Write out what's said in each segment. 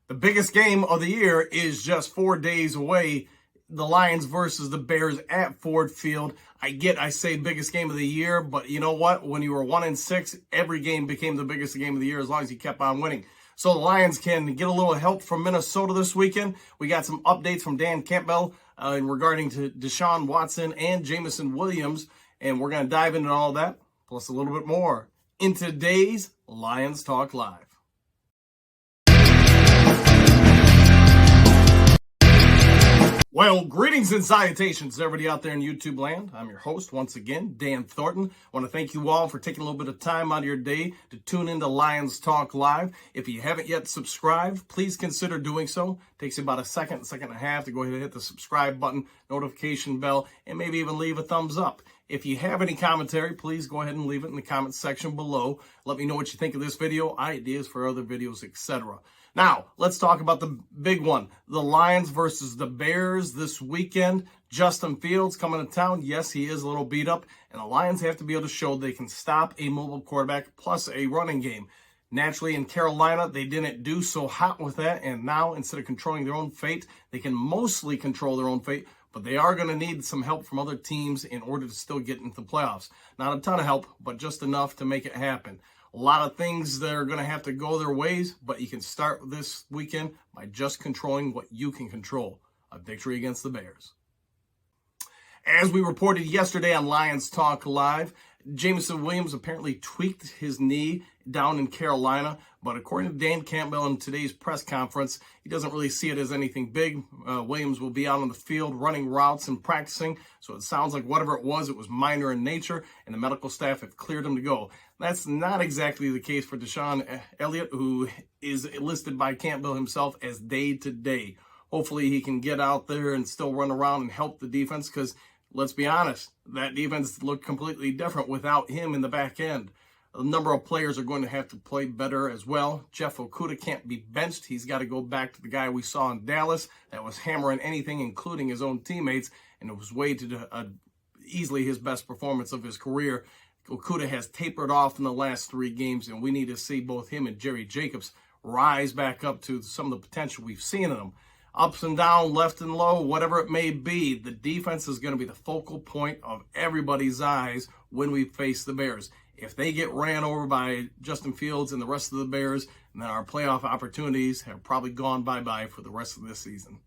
The biggest game of the year is just 4 days away. The Lions versus the Bears at Ford Field. I say biggest game of the year, but you know what? When you were 1-6, every game became the biggest game of the year as long as you kept on winning. So the Lions can get a little help from Minnesota this weekend. We got some updates from Dan Campbell regarding to Deshaun Watson and Jameson Williams, and we're going to dive into all that, plus a little bit more, in today's Lions Talk Live. Well, greetings and salutations to everybody out there in YouTube land. I'm your host, once again, Dan Thornton. I want to thank you all for taking a little bit of time out of your day to tune into Lions Talk Live. If you haven't yet subscribed, please consider doing so. It takes you about a second and a half to go ahead and hit the subscribe button, notification bell, and maybe even leave a thumbs up. If you have any commentary, please go ahead and leave it in the comment section below. Let me know what you think of this video, ideas for other videos, etc. Now, let's talk about the big one. The Lions versus the Bears this weekend. Justin Fields coming to town. Yes, he is a little beat up. And the Lions have to be able to show they can stop a mobile quarterback plus a running game. Naturally, in Carolina, they didn't do so hot with that. And now, instead of controlling their own fate, they can mostly control their own fate. But they are going to need some help from other teams in order to still get into the playoffs. Not a ton of help, but just enough to make it happen. A lot of things that are going to have to go their ways, but you can start this weekend by just controlling what you can control. A victory against the Bears. As we reported yesterday on Lions Talk Live, Jameson Williams apparently tweaked his knee down in Carolina, but according to Dan Campbell in today's press conference, he doesn't really see it as anything big. Williams will be out on the field running routes and practicing, so it sounds like whatever it was minor in nature, and the medical staff have cleared him to go. That's not exactly the case for Deshaun Elliott, who is listed by Campbell himself as day-to-day. Hopefully he can get out there and still run around and help the defense, because let's be honest, that defense looked completely different without him in the back end. A number of players are going to have to play better as well. Jeff Okudah can't be benched. He's got to go back to the guy we saw in Dallas that was hammering anything, including his own teammates, and it was way to easily his best performance of his career. Okudah has tapered off in the last 3 games, and we need to see both him and Jerry Jacobs rise back up to some of the potential we've seen in them. Ups and down, left and low, whatever it may be, the defense is going to be the focal point of everybody's eyes when we face the Bears. If they get ran over by Justin Fields and the rest of the Bears, then our playoff opportunities have probably gone bye-bye for the rest of this season.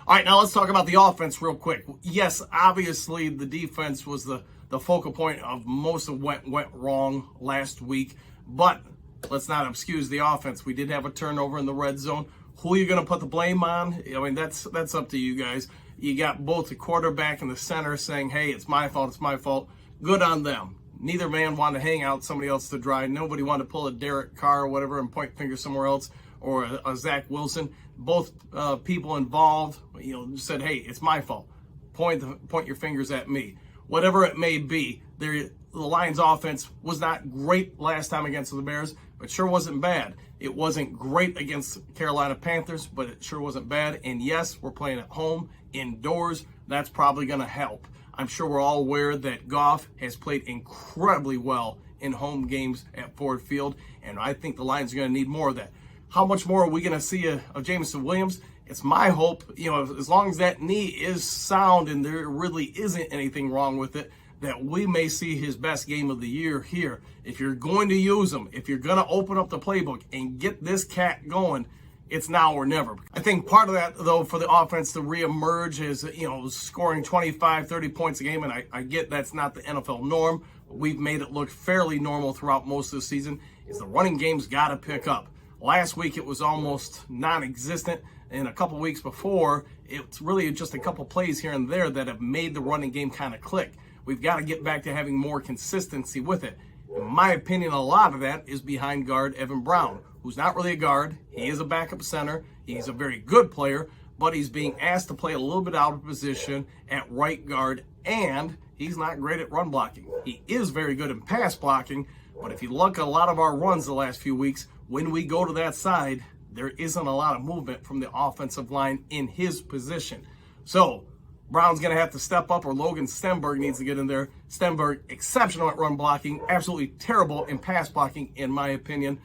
All right, now let's talk about the offense real quick. Yes, obviously the defense was the focal point of most of what went wrong last week, but let's not excuse the offense. We did have a turnover in the red zone. Who are you going to put the blame on? I mean, that's up to you guys. You got both the quarterback and the center saying, hey, it's my fault. Good on them. Neither man wanted to hang out somebody else to dry. Nobody wanted to pull a Derek Carr or whatever and point fingers somewhere else, or a Zach Wilson. Both people involved, said, hey, it's my fault. Point your fingers at me. Whatever it may be, the Lions offense was not great last time against the Bears, but sure wasn't bad. It wasn't great against Carolina Panthers, but it sure wasn't bad. And yes, we're playing at home, indoors. That's probably going to help. I'm sure we're all aware that Goff has played incredibly well in home games at Ford Field, and I think the Lions are going to need more of that. How much more are we going to see of Jameson Williams? It's my hope, as long as that knee is sound and there really isn't anything wrong with it, that we may see his best game of the year here. If you're going to use him, if you're going to open up the playbook and get this cat going, it's now or never. I think part of that, though, for the offense to reemerge is, scoring 25, 30 points a game, and I get that's not the NFL norm. We've made it look fairly normal throughout most of the season, is the running game's got to pick up. Last week, it was almost non-existent, and a couple weeks before, it's really just a couple plays here and there that have made the running game kind of click. We've got to get back to having more consistency with it. In my opinion, a lot of that is behind guard Evan Brown, who's not really a guard. He is a backup center. He's a very good player, but he's being asked to play a little bit out of position at right guard, and he's not great at run blocking. He is very good in pass blocking, but if you look at a lot of our runs the last few weeks, when we go to that side, there isn't a lot of movement from the offensive line in his position. So Brown's going to have to step up, or Logan Stenberg needs to get in there. Stenberg, exceptional at run blocking, absolutely terrible in pass blocking, in my opinion.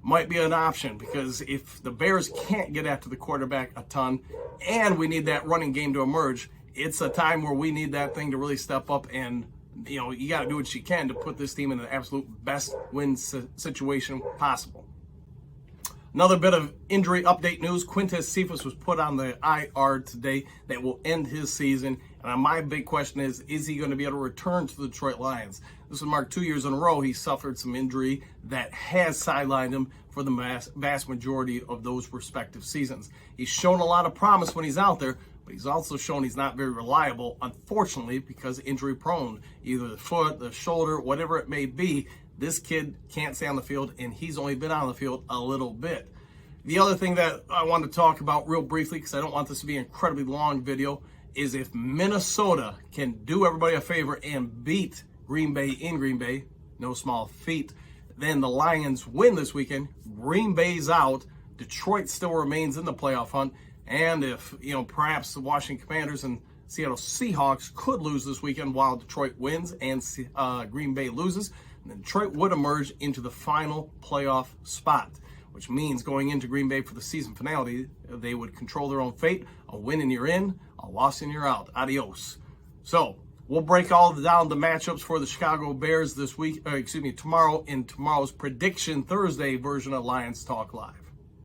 might be an option, because if the Bears can't get after the quarterback a ton and we need that running game to emerge, it's a time where we need that thing to really step up, and you got to do what you can to put this team in the absolute best win situation possible. Another bit of injury update news. Quintez Cephus was put on the IR today. That will end his season. And my big question is he going to be able to return to the Detroit Lions? This will mark 2 years in a row he suffered some injury that has sidelined him for the vast majority of those respective seasons. He's shown a lot of promise when he's out there, but he's also shown he's not very reliable, unfortunately, because injury prone. Either the foot, the shoulder, whatever it may be, this kid can't stay on the field, and he's only been on the field a little bit. The other thing that I want to talk about real briefly, because I don't want this to be an incredibly long video, is if Minnesota can do everybody a favor and beat Green Bay in Green Bay, no small feat, then the Lions win this weekend. Green Bay's out. Detroit still remains in the playoff hunt. And if, perhaps the Washington Commanders and Seattle Seahawks could lose this weekend while Detroit wins and Green Bay loses, then Detroit would emerge into the final playoff spot, which means going into Green Bay for the season finale, they would control their own fate. A win and you're in, a loss and you're out. Adios. So we'll break down the matchups for the Chicago Bears tomorrow in tomorrow's Prediction Thursday version of Lions Talk Live.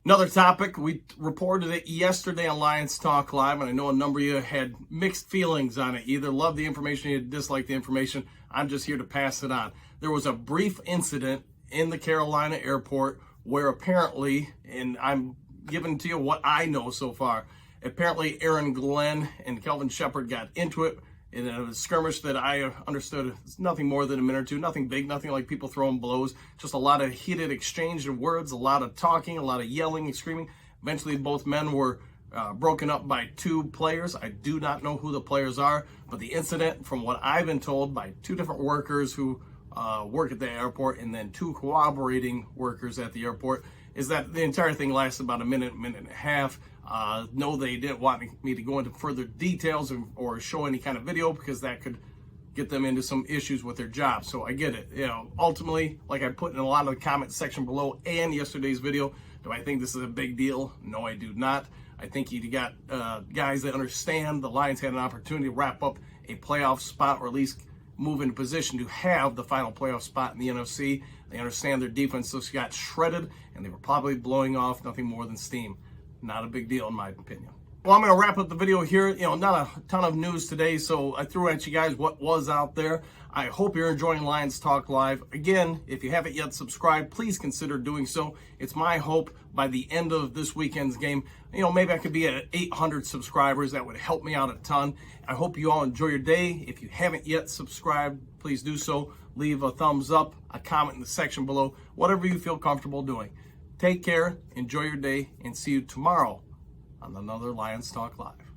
Another topic, we reported it yesterday on Lions Talk Live, and I know a number of you had mixed feelings on it. Either loved the information or you disliked the information. I'm just here to pass it on. There was a brief incident in the Carolina airport where apparently, and I'm giving to you what I know so far, apparently Aaron Glenn and Kelvin Shepard got into it in a skirmish that I understood is nothing more than a minute or two, nothing big, nothing like people throwing blows, just a lot of heated exchange of words, a lot of talking, a lot of yelling and screaming. Eventually, both men were broken up by two players. I do not know who the players are, but the incident, from what I've been told by two different workers who work at the airport and then two cooperating workers at the airport, is that the entire thing lasted about a minute and a half. No, they didn't want me to go into further details or show any kind of video, because that could get them into some issues with their job. So I get it. Ultimately, like I put in a lot of the comment section below and yesterday's video, do I think this is a big deal? No, I do not. I think you got guys that understand the Lions had an opportunity to wrap up a playoff spot, or at least move into position to have the final playoff spot in the NFC. They understand their defense just got shredded, and they were probably blowing off nothing more than steam. Not a big deal, in my opinion. Well, I'm going to wrap up the video here. Not a ton of news today, so I threw at you guys what was out there. I hope you're enjoying Lions Talk Live. Again, if you haven't yet subscribed, please consider doing so. It's my hope by the end of this weekend's game, maybe I could be at 800 subscribers. That would help me out a ton. I hope you all enjoy your day. If you haven't yet subscribed, please do so. Leave a thumbs up, a comment in the section below, whatever you feel comfortable doing. Take care, enjoy your day, and see you tomorrow on another Lions Talk Live.